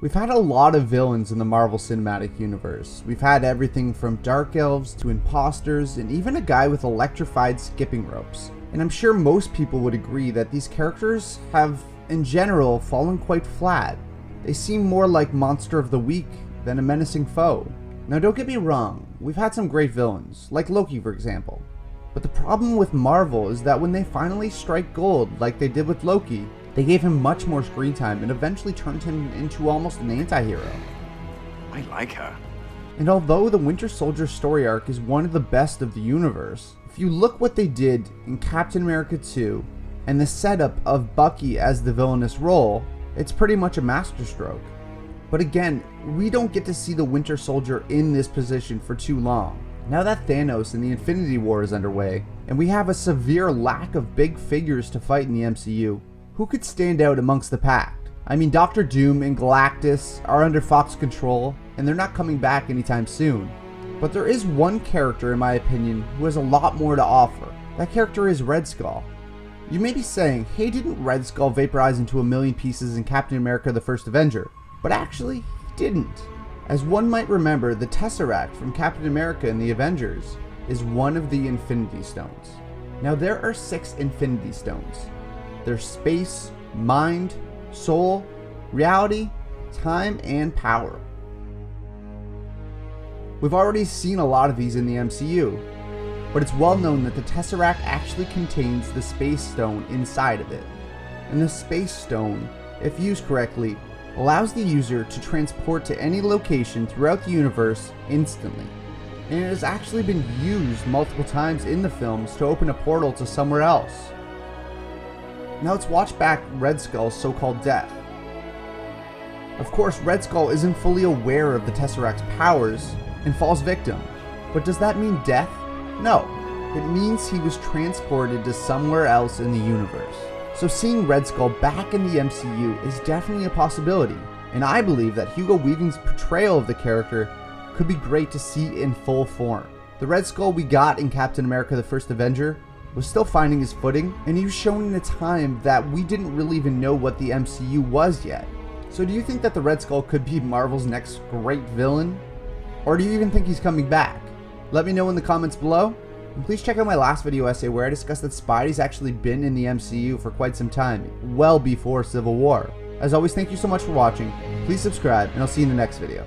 We've had a lot of villains in the Marvel Cinematic Universe. We've had everything from dark elves to imposters and even a guy with electrified skipping ropes. And I'm sure most people would agree that these characters have, in general, fallen quite flat. They seem more like Monster of the Week than a menacing foe. Now don't get me wrong, we've had some great villains, like Loki for example. But the problem with Marvel is that when they finally strike gold, like they did with Loki, they gave him much more screen time and eventually turned him into almost an anti-hero. I like her. And although the Winter Soldier story arc is one of the best of the universe, if you look what they did in Captain America 2 and the setup of Bucky as the villainous role, it's pretty much a masterstroke. But again, we don't get to see the Winter Soldier in this position for too long. Now that Thanos and the Infinity War is underway, and we have a severe lack of big figures to fight in the MCU, who could stand out amongst the pack? I mean, Doctor Doom and Galactus are under Fox control, and they're not coming back anytime soon. But there is one character, in my opinion, who has a lot more to offer. That character is Red Skull. You may be saying, hey, didn't Red Skull vaporize into a million pieces in Captain America the First Avenger? But actually, he didn't. As one might remember, the Tesseract from Captain America and the Avengers is one of the Infinity Stones. Now there are 6 Infinity Stones. There's space, mind, soul, reality, time, and power. We've already seen a lot of these in the MCU, but it's well known that the Tesseract actually contains the Space Stone inside of it. And the Space Stone, if used correctly, allows the user to transport to any location throughout the universe instantly. And it has actually been used multiple times in the films to open a portal to somewhere else. Now let's watch back Red Skull's so-called death. Of course, Red Skull isn't fully aware of the Tesseract's powers and falls victim. But does that mean death? No. It means he was transported to somewhere else in the universe. So seeing Red Skull back in the MCU is definitely a possibility. And I believe that Hugo Weaving's portrayal of the character could be great to see in full form. The Red Skull we got in Captain America the First Avenger was still finding his footing, and he was shown in a time that we didn't really even know what the MCU was yet. So do you think that the Red Skull could be Marvel's next great villain? Or do you even think he's coming back? Let me know in the comments below, and please check out my last video essay where I discussed that Spidey's actually been in the MCU for quite some time, well before Civil War. As always, thank you so much for watching, please subscribe, and I'll see you in the next video.